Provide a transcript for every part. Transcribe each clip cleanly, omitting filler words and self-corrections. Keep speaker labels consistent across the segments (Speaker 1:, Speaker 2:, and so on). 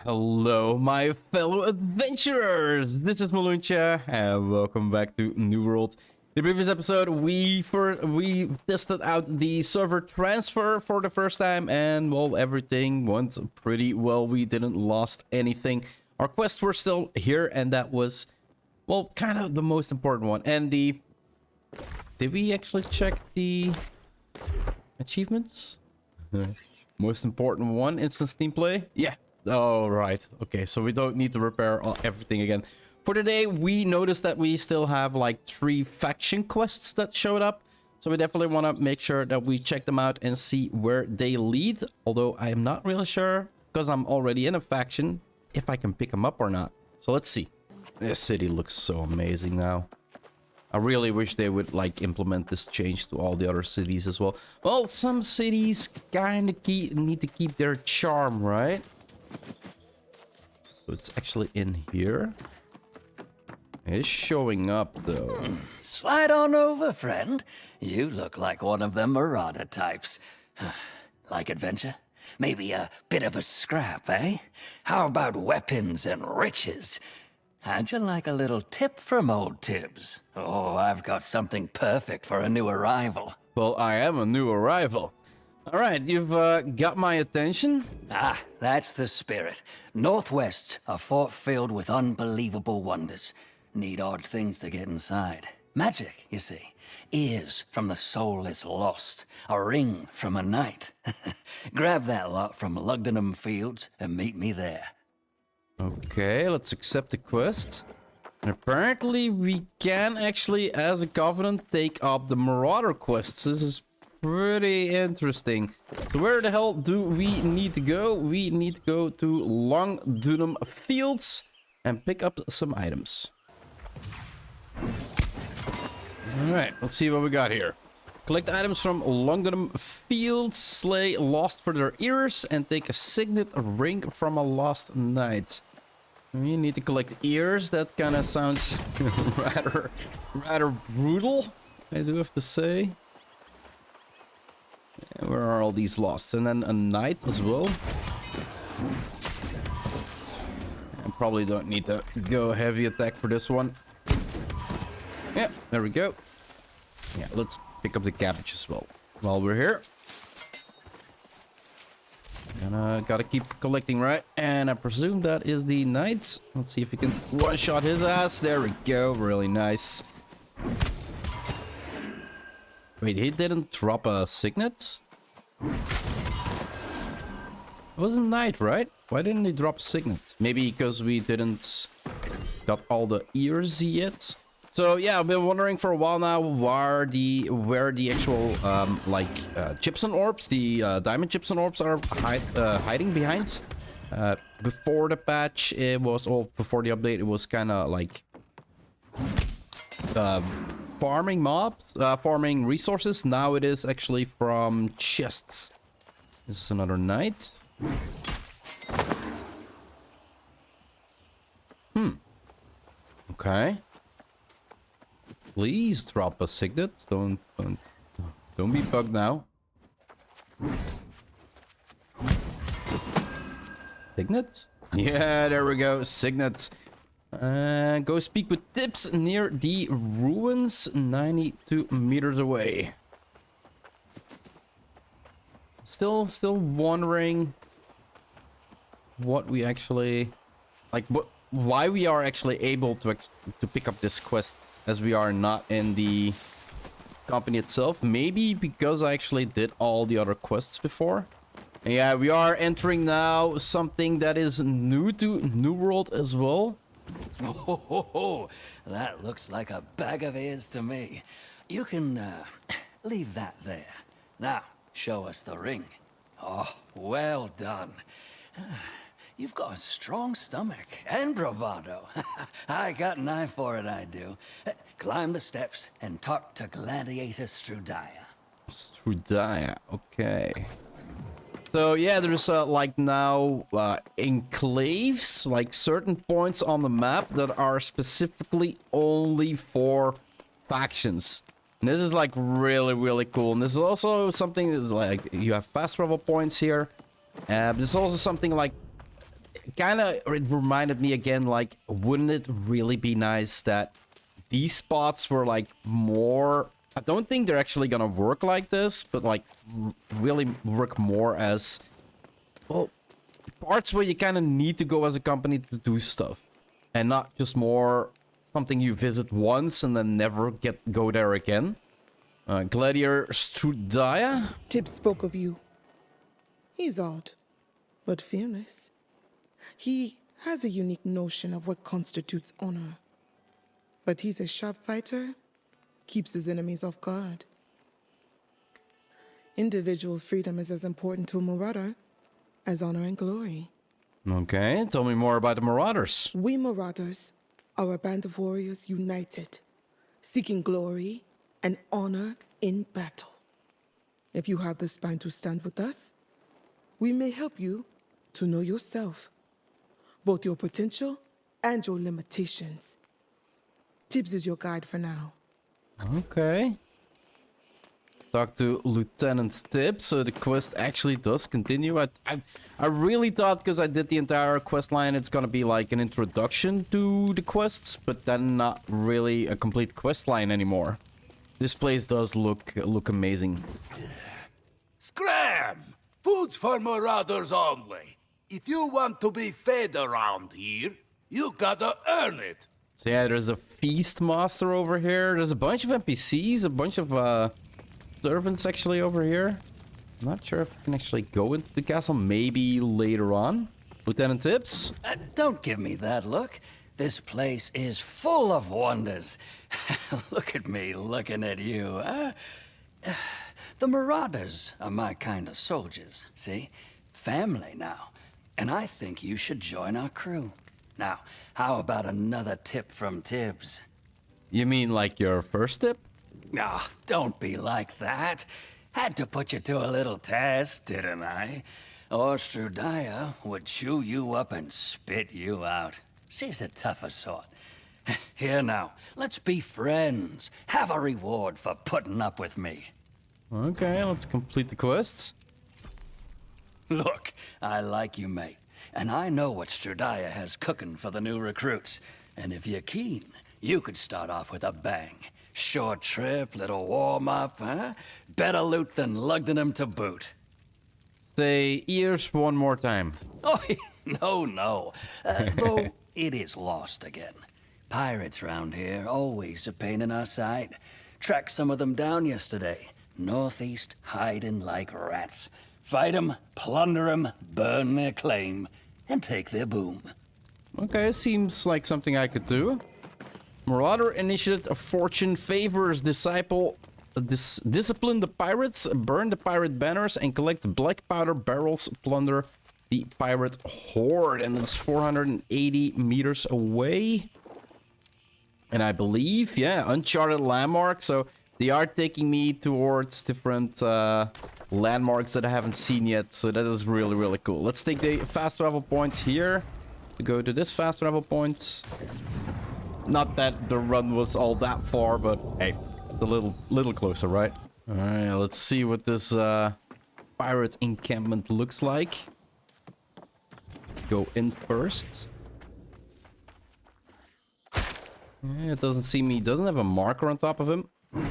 Speaker 1: Hello, my fellow adventurers! This is Mloentje, and welcome back to New World. In the previous episode, we tested out the server transfer for the first time, and well, everything went pretty well. We didn't lost anything. Our quests were still here, and that was, well, kind of the most important one. And did we actually check the achievements? Most important one, instant Steam play? Yeah. Oh, right. Okay, so we don't need to repair everything again. For today, we noticed that we still have like 3 faction quests that showed up. So we definitely want to make sure that we check them out and see where they lead. Although I am not really sure, because I'm already in a faction, if I can pick them up or not. So let's see. This city looks so amazing now. I really wish they would like implement this change to all the other cities as well. Well, some cities kind of need to keep their charm, right? So it's actually in here. It's showing up though.
Speaker 2: Slide on over, friend. You look like one of them Marauder types. Like adventure? Maybe a bit of a scrap, eh? How about weapons and riches? How'd you like a little tip from old Tibbs? Oh, I've got something perfect for a new arrival.
Speaker 1: Well, I am a new arrival. All right, you've got my attention.
Speaker 2: Ah, that's the spirit. Northwest's a fort filled with unbelievable wonders. Need odd things to get inside. Magic, you see. Ears from the soulless lost. A ring from a knight. Grab that lot from Lugdenham Fields and meet me there.
Speaker 1: Okay, let's accept the quest. And apparently we can actually, as a covenant, take up the Marauder quests. This is pretty interesting. So where the hell do we need to go? We need to go to Lugdenham Fields and pick up some items. Alright, let's see what we got here. Collect items from Lugdenham Fields, slay lost for their ears, and take a signet ring from a lost knight. We need to collect ears. That kind of sounds rather brutal, I do have to say. And where are all these lost? And then a knight as well. I probably don't need to go heavy attack for this one. Yeah, there we go. Yeah, let's pick up the cabbage as well while we're here. And gotta keep collecting, right? And I presume that is the knight. Let's see if we can one-shot his ass. There we go. Really nice. Wait, he didn't drop a signet? It was a knight, right? Why didn't he drop a signet? Maybe because we didn't got all the ears yet. So yeah, I've been wondering for a while now where the actual gypsum orbs, the diamond gypsum orbs, are hiding behind. Before the patch, it was, or before the update, it was kind of like farming mobs, farming resources. Now it is actually from chests. This is another knight. Okay. Please drop a signet. Don't be bugged now. Signet? Yeah, there we go. Signet. Go speak with Tibbs near the ruins, 92 meters away. Still wondering what we actually why we are actually able to pick up this quest, as we are not in the company itself. Maybe because I actually did all the other quests before. And yeah, we are entering now something that is new to New World as well.
Speaker 2: Oh, that looks like a bag of ears to me. You can leave that there. Now, show us the ring. Oh, well done. You've got a strong stomach and bravado. I got an eye for it, I do. Climb the steps and talk to Gladiator Strudaya.
Speaker 1: Strudaya, okay. So yeah, there's like now enclaves, like certain points on the map that are specifically only for factions. And this is like really cool. And this is also something that's like, you have fast travel points here. There's also something like kind of it reminded me again, like, wouldn't it really be nice that these spots were like more... I don't think they're actually gonna work like this, but like really work more as, well, parts where you kind of need to go as a company to do stuff, and not just more something you visit once and then never go there again. Gladiator Strudaya?
Speaker 3: Tib spoke of you. He's odd, but fearless. He has a unique notion of what constitutes honor. But he's a sharp fighter, keeps his enemies off guard. Individual freedom is as important to a Marauder as honor and glory.
Speaker 1: Okay, tell me more about the Marauders.
Speaker 3: We Marauders are a band of warriors united, seeking glory and honor in battle. If you have the spine to stand with us, we may help you to know yourself, both your potential and your limitations. Tibbs is your guide for now.
Speaker 1: Okay. Talk to Lieutenant Tibbs, so the quest actually does continue. I really thought, because I did the entire quest line, it's gonna be like an introduction to the quests, but then not really a complete quest line anymore. This place does look amazing.
Speaker 4: Scram! Food's for Marauders only. If you want to be fed around here, you gotta earn it.
Speaker 1: So yeah, there's a feast master over here. There's a bunch of NPCs, a bunch of servants actually over here. I'm not sure if I can actually go into the castle. Maybe later on. Lieutenant Tibbs?
Speaker 2: Don't give me that look. This place is full of wonders. Look at me looking at you, huh? The Marauders are my kind of soldiers, see? Family now. And I think you should join our crew. Now, how about another tip from Tibbs?
Speaker 1: You mean like your first tip?
Speaker 2: Oh, don't be like that. Had to put you to a little test, didn't I? Or Strudaya would chew you up and spit you out. She's a tougher sort. Here now, let's be friends. Have a reward for putting up with me.
Speaker 1: Okay, let's complete the quests.
Speaker 2: Look, I like you, mate. And I know what Strudaya has cooking for the new recruits. And if you're keen, you could start off with a bang. Short trip, little warm-up, huh? Better loot than Lugdenham to boot.
Speaker 1: Say ears one more time.
Speaker 2: Oh, no. Though it is lost again. Pirates round here, always a pain in our side. Tracked some of them down yesterday. Northeast, hiding like rats. Fight 'em, plunder 'em, burn their claim, and take their boom.
Speaker 1: Okay, seems like something I could do. Marauder initiated a fortune favors disciple. Discipline the pirates, burn the pirate banners, and collect black powder barrels. Plunder the pirate horde, and it's 480 meters away. And I believe, yeah, uncharted landmark. So they are taking me towards different landmarks that I haven't seen yet. So that is really cool. Let's take the fast travel point here to go to this fast travel point. Not that the run was all that far, but hey, it's a little closer, right? All right, let's see what this pirate encampment looks like. Let's go in first. Yeah, it doesn't seem he doesn't have a marker on top of him.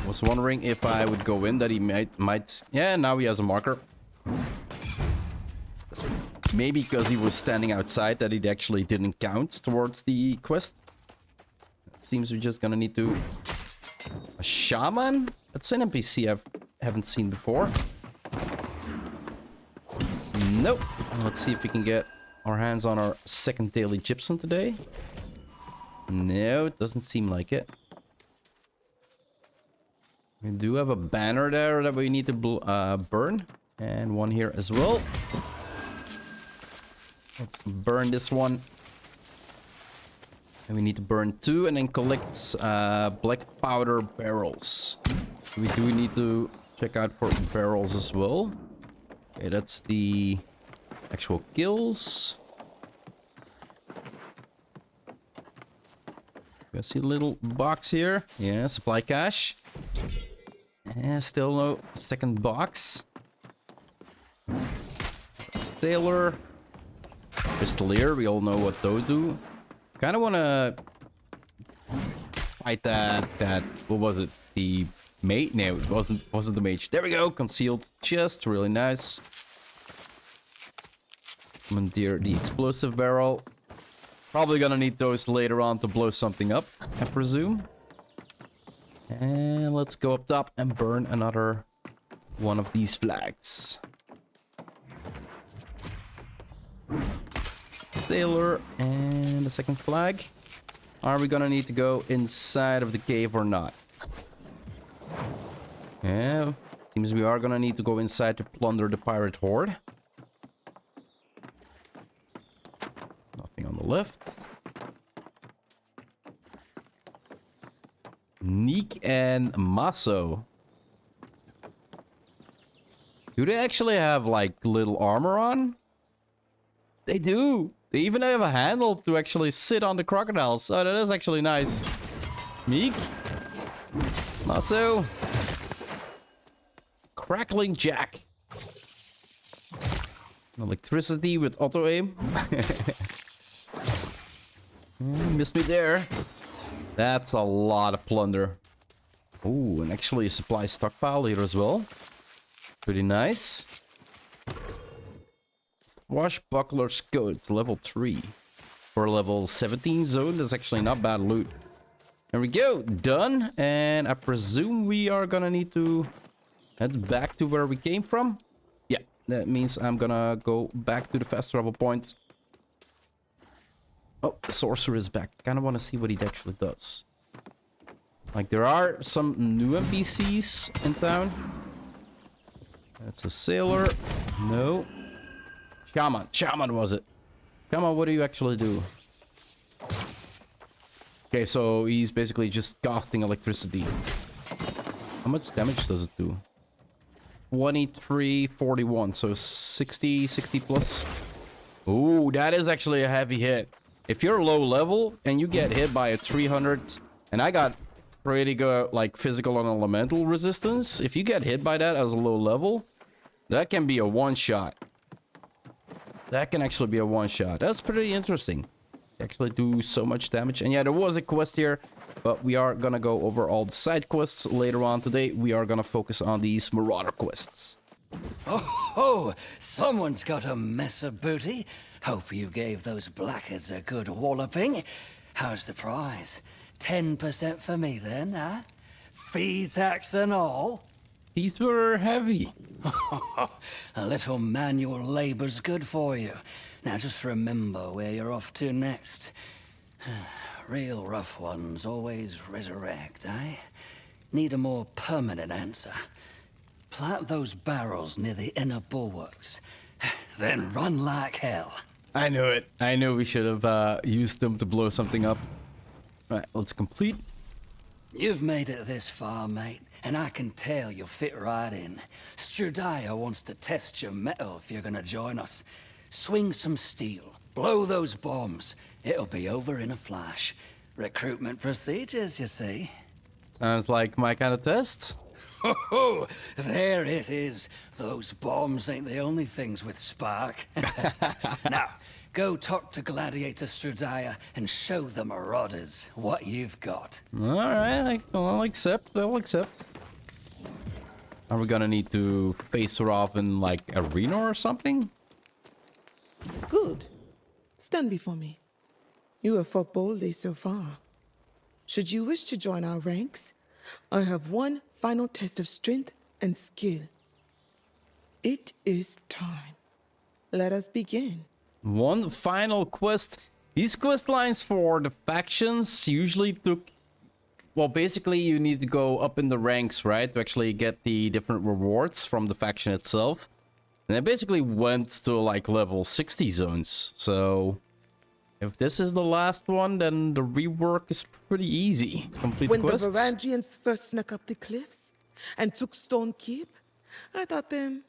Speaker 1: Was wondering if I would go in that he might. Yeah, now he has a marker. Maybe because he was standing outside that it actually didn't count towards the quest. Seems we're just gonna need to... A shaman? That's an NPC I haven't seen before. Nope. Let's see if we can get our hands on our second daily gypsum today. No, it doesn't seem like it. We do have a banner there that we need to burn. And one here as well. Let's burn this one. And we need to burn 2 and then collect black powder barrels. We do need to check out for barrels as well. Okay, that's the actual kills. I see a little box here. Yeah, supply cache. And still no second box. Sailor. Pistolier, we all know what those do. Kind of want to fight that, what was it? The mate? No, it wasn't the mage. There we go, concealed chest, really nice. Commandeer the explosive barrel. Probably gonna need those later on to blow something up, I presume. And let's go up top and burn another one of these flags. Sailor and the second flag. Are we gonna need to go inside of the cave or not? Yeah, seems we are gonna need to go inside to plunder the pirate horde. Nothing on the left. Neek and Maso. Do they actually have like little armor on? They do. They even have a handle to actually sit on the crocodiles. Oh, that is actually nice. Meek. Maso. Crackling Jack. Electricity with auto aim. Missed me there. That's a lot of plunder. Ooh, and actually a supply stockpile here as well. Pretty nice. Swashbuckler's Coat, it's level 3. For a level 17 zone, that's actually not bad loot. There we go, done. And I presume we are gonna need to head back to where we came from. Yeah, that means I'm gonna go back to the fast travel point. Oh, the sorcerer is back. Kind of want to see what he actually does. Like, there are some new NPCs in town. That's a sailor. No. Shaman. Shaman was it. Shaman, what do you actually do? Okay, so he's basically just casting electricity. How much damage does it do? 2341, so 60 plus. Ooh, that is actually a heavy hit. If you're low level and you get hit by a 300, and I got pretty good like physical and elemental resistance, if you get hit by that as a low level, that can be a one-shot. That can actually be a one-shot. That's pretty interesting. Actually do so much damage. And yeah, there was a quest here, but we are gonna go over all the side quests later on today. We are gonna focus on these Marauder quests.
Speaker 2: Oh, someone's got a mess of booty. Hope you gave those blackguards a good walloping. How's the prize? 10% for me then, huh? Fee tax and all?
Speaker 1: These were heavy.
Speaker 2: A little manual labor's good for you. Now just remember where you're off to next. Real rough ones always resurrect, eh? Need a more permanent answer. Plant those barrels near the inner bulwarks. Then run like hell.
Speaker 1: I knew it. I knew we should have used them to blow something up. Alright, let's complete.
Speaker 2: You've made it this far, mate, and I can tell you'll fit right in. Strudaya wants to test your mettle if you're gonna join us. Swing some steel, blow those bombs. It'll be over in a flash. Recruitment procedures, you see.
Speaker 1: Sounds like my kind of test.
Speaker 2: Oh, there it is. Those bombs ain't the only things with spark. Now, go talk to Gladiator Strudaya and show the Marauders what you've got.
Speaker 1: Alright, I'll accept. I'll accept. Are we gonna need to face her off in, like, arena or something?
Speaker 3: Good. Stand before me. You have fought boldly so far. Should you wish to join our ranks, I have one final test of strength and skill. It is time. Let us begin.
Speaker 1: One final quest. These quest lines for the factions usually took... Well, basically you need to go up in the ranks, right? To actually get the different rewards from the faction itself. And I basically went to like level 60 zones. So if this is the last one, then the rework is pretty easy. Complete
Speaker 3: When
Speaker 1: quests.
Speaker 3: the Varangians first snuck up the cliffs and took Stone Keep, I thought them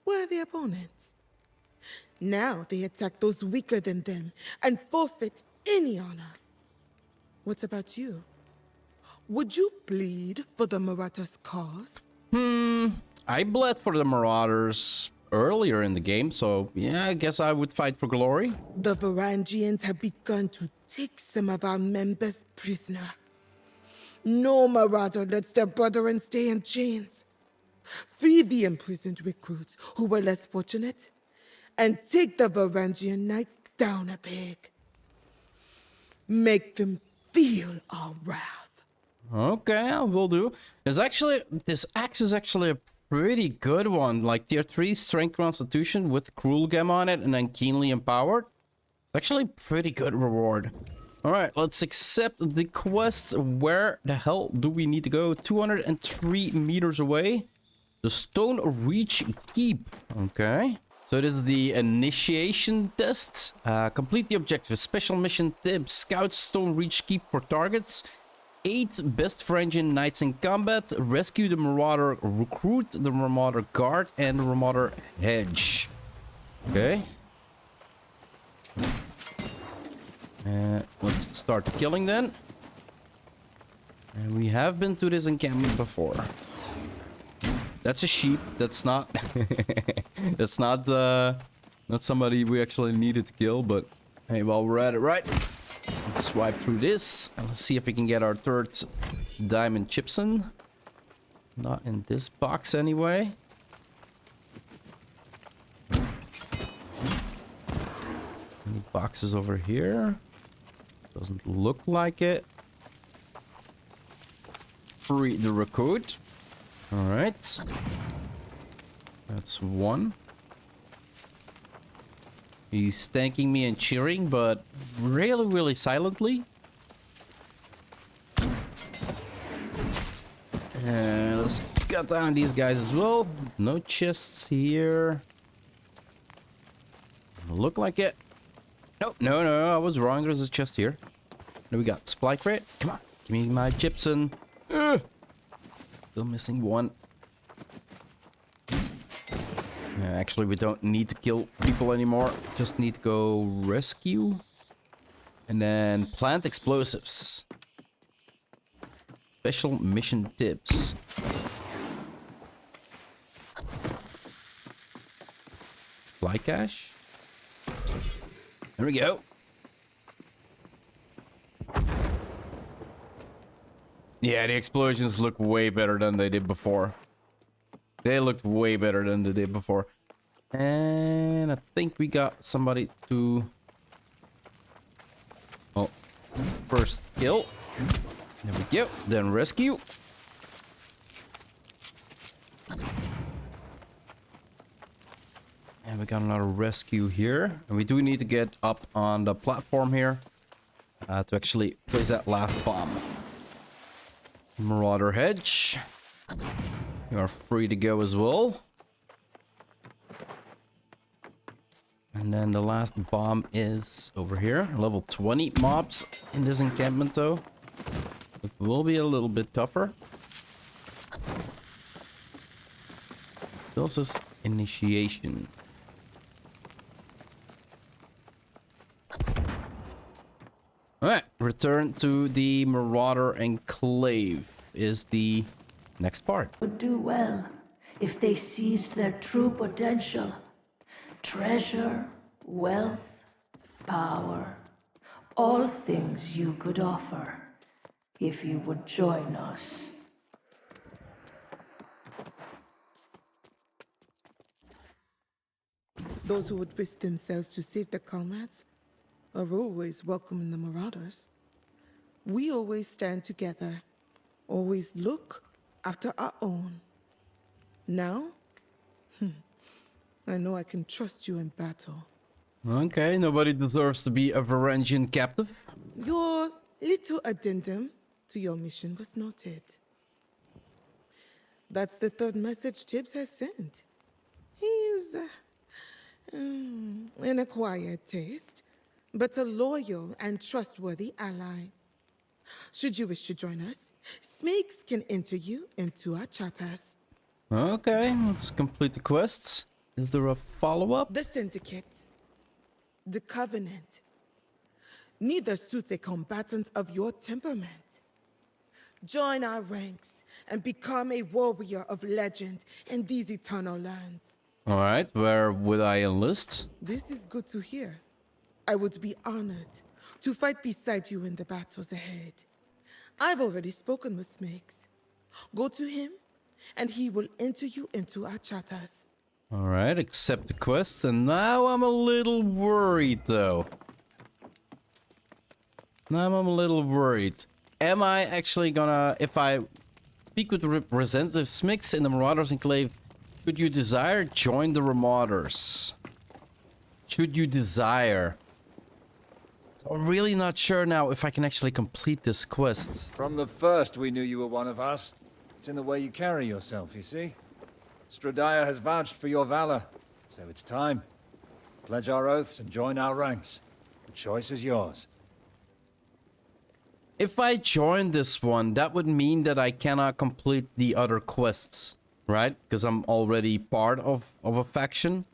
Speaker 3: worthy opponents. Now they attack those weaker than them and forfeit any honor. What about you? Would you bleed for the Marauders' cause?
Speaker 1: I bled for the Marauders. earlier in the game, so yeah, I guess I would fight for glory.
Speaker 3: The Varangians have begun to take some of our members prisoner. No Marauder lets their brethren stay in chains. Free the imprisoned recruits who were less fortunate, and take the Varangian knights down a peg. Make them feel our wrath.
Speaker 1: Okay, I will do. This axe is actually a pretty good one. Like tier 3 strength constitution with cruel gem on it and then keenly empowered. Actually pretty good reward. Alright, let's accept the quest. Where the hell do we need to go? 203 meters away. The Stone Reach Keep. Okay. So this is the initiation test. Complete the objective. Special mission tips. Scout Stone Reach Keep for targets. 8 best Varangian knights in combat. Rescue the Marauder recruit, the Marauder guard, and the Marauder hedge. Okay. Let's start the killing then. And we have been to this encampment before. That's a sheep. That's not. That's not somebody we actually needed to kill. But hey, while we're at it, right? Let's swipe through this and let's see if we can get our third diamond chipson. Not in this box anyway. Any boxes over here? Doesn't look like it. Free the recruit. All right. That's one. He's thanking me and cheering, but really, really silently. And let's cut down these guys as well. No chests here. Look like it. No, no, no, I was wrong. There's a chest here. What do we got? Supply crate? Come on. Give me my gypsum. Still missing one. Actually, we don't need to kill people anymore. Just need to go rescue. And then plant explosives. Special mission tips. Fly cache. There we go. Yeah, the explosions look way better than they did before. They looked way better than they did before. And I think we got somebody to... Oh, first kill. There we go. Then rescue. And we got another rescue here. And we do need to get up on the platform here to actually place that last bomb. Marauder hedge. You are free to go as well. And then the last bomb is over here. Level 20 mobs in this encampment though. It will be a little bit tougher. Still says initiation. Alright, return to the Marauder Enclave is the next part.
Speaker 5: Would do well if they seized their true potential. Treasure, wealth, power, all things you could offer if you would join us.
Speaker 3: Those who would risk themselves to save their comrades are always welcome in the Marauders. We always stand together, always look after our own. Now, I know I can trust you in battle.
Speaker 1: Okay, nobody deserves to be a Varangian captive.
Speaker 3: Your little addendum to your mission was noted. That's the third message Tibbs has sent. He's an acquired taste, but a loyal and trustworthy ally. Should you wish to join us, Snakes can enter you into our chatters.
Speaker 1: Okay, let's complete the quests. Is there a follow-up?
Speaker 3: The Syndicate. The Covenant. Neither suits a combatant of your temperament. Join our ranks and become a warrior of legend in these eternal lands.
Speaker 1: All right, where would I enlist?
Speaker 3: This is good to hear. I would be honored to fight beside you in the battles ahead. I've already spoken with Smiggs. Go to him, and he will enter you into our charters.
Speaker 1: All right, accept the quest. And now I'm a little worried, though. Now I'm a little worried. Am I actually gonna, if I speak with Representative Smiggs in the Marauders Enclave, should you desire, join the Marauders? Should you desire? So I'm really not sure now if I can actually complete this quest.
Speaker 6: From the first we knew you were one of us. It's in the way you carry yourself, you see? Stradiah has vouched for your valor, so it's time. Pledge our oaths and join our ranks. The choice is yours.
Speaker 1: If I join this one, that would mean that I cannot complete the other quests, right? Because I'm already part of a faction.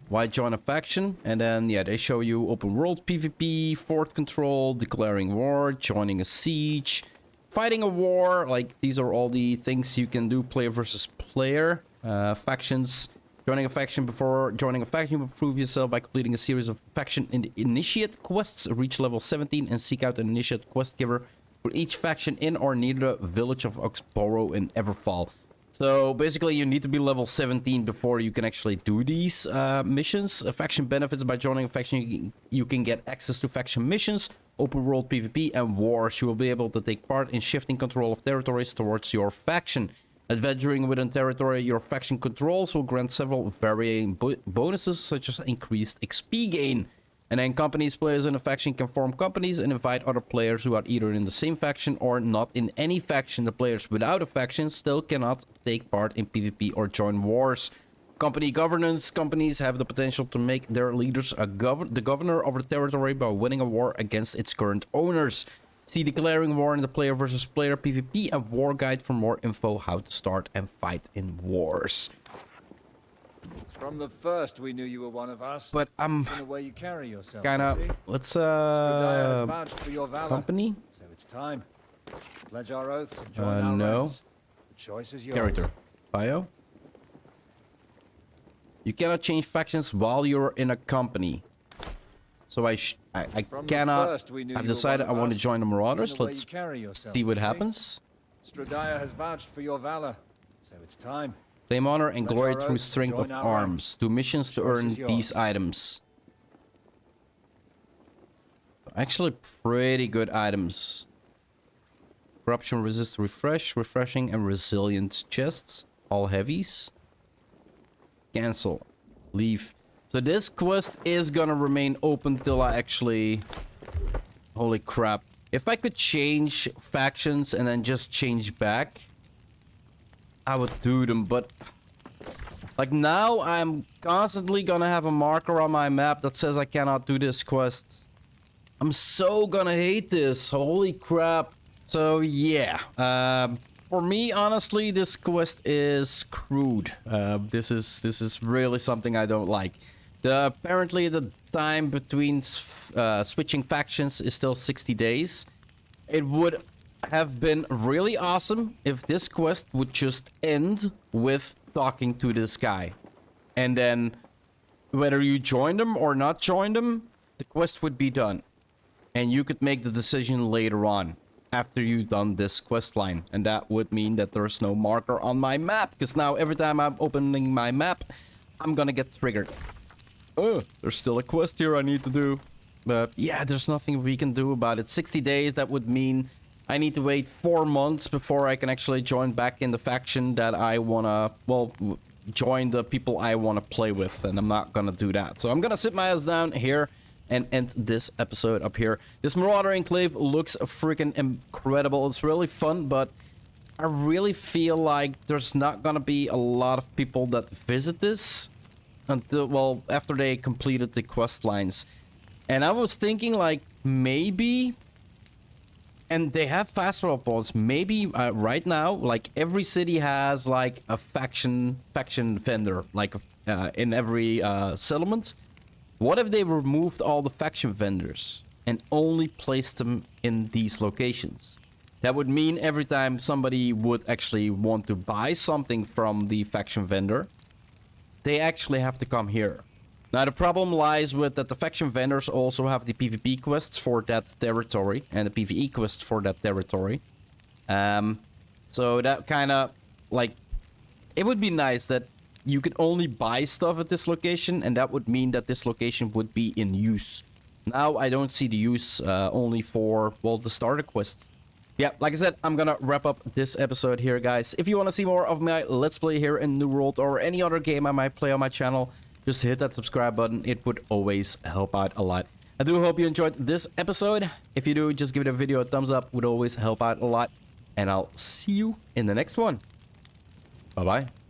Speaker 1: Why join a faction? And then, yeah, they show you open world PvP, fort control, declaring war, joining a siege, fighting a war. Like, these are all the things you can do, player versus player. Factions. Joining a faction. Before joining a faction, you will prove yourself by completing a series of faction initiate quests. Reach level 17 and seek out an initiate quest giver for each faction in or near the village of Oxborough in Everfall. So basically you need to be level 17 before you can actually do these missions. Faction benefits: by joining a faction you can get access to faction missions, open world PvP and wars. You will be able to take part in shifting control of territories towards your faction. Adventuring within territory your faction controls will grant several varying bonuses, such as increased XP gain. And then companies, players in a faction can form companies and invite other players who are either in the same faction or not in any faction. The players without a faction still cannot take part in PvP or join wars. Company governance: companies have the potential to make their leaders the governor of the territory by winning a war against its current owners. See Declaring War in the player versus player PvP and war guide for more info how to start and fight in wars.
Speaker 6: From the first we knew you were one of us.
Speaker 1: But I'm
Speaker 6: It's in the way you carry yourself,
Speaker 1: kinda,
Speaker 6: you see?
Speaker 1: let's
Speaker 6: Stradiah has vouched for your valor,
Speaker 1: company
Speaker 6: so it's time. Pledge our oaths and join our
Speaker 1: no.
Speaker 6: ranks. The choice is yours.
Speaker 1: character bio. You cannot change factions while you're in a company. So I
Speaker 6: From the
Speaker 1: cannot.
Speaker 6: first we knew
Speaker 1: I've
Speaker 6: you were
Speaker 1: decided I
Speaker 6: one of
Speaker 1: want to
Speaker 6: us.
Speaker 1: join the
Speaker 6: It's in
Speaker 1: Marauders.
Speaker 6: the way
Speaker 1: Let's
Speaker 6: you carry yourself,
Speaker 1: see what
Speaker 6: you
Speaker 1: happens.
Speaker 6: Stradiah has vouched for your valor, so it's time.
Speaker 1: Claim honor and
Speaker 6: Pledge
Speaker 1: glory
Speaker 6: our
Speaker 1: through
Speaker 6: oaths,
Speaker 1: strength of
Speaker 6: join our
Speaker 1: arms. Do missions to
Speaker 6: Choice
Speaker 1: earn
Speaker 6: is yours.
Speaker 1: these items. Actually, pretty good items. Corruption resist refresh, refreshing and resilient chests. All heavies. Cancel. Leave. So this quest is gonna remain open till I actually... Holy crap. If I could change factions and then just change back, I would do them, but... Like now, I'm constantly gonna have a marker on my map that says I cannot do this quest. I'm so gonna hate this. Holy crap. So yeah, for me, honestly, this quest is screwed. This is really something I don't like. Apparently, the time between switching factions is still 60 days. It would have been really awesome if this quest would just end with talking to this guy. And then, whether you join them or not join them, the quest would be done. And you could make the decision later on, after you've done this quest line. And that would mean that there's no marker on my map, because now every time I'm opening my map, I'm gonna get triggered. Oh, there's still a quest here I need to do. But yeah, there's nothing we can do about it. 60 days, that would mean I need to wait 4 months before I can actually join back in the faction that I wanna, well, join the people I wanna play with. And I'm not gonna do that. So I'm gonna sit my ass down here and end this episode up here. This Marauder Enclave looks freaking incredible. It's really fun, but I really feel like there's not gonna be a lot of people that visit this until, well, after they completed the quest lines. And I was thinking, like, maybe, and they have fast travel pods, maybe right now, like, every city has, like, a faction vendor, like, in every settlement. What if they removed all the faction vendors and only placed them in these locations? That would mean every time somebody would actually want to buy something from the faction vendor, they actually have to come here. Now, the problem lies with that the faction vendors also have the PvP quests for that territory and the PvE quests for that territory. So that kind of, like, it would be nice that you could only buy stuff at this location, and that would mean that this location would be in use. Now, I don't see the use only for, well, the starter quest. Yeah, like I said, I'm gonna wrap up this episode here, guys. If you want to see more of my Let's Play here in New World or any other game I might play on my channel, just hit that subscribe button. It would always help out a lot. I do hope you enjoyed this episode. If you do, just give the video a thumbs up. Would always help out a lot. And I'll see you in the next one. Bye-bye.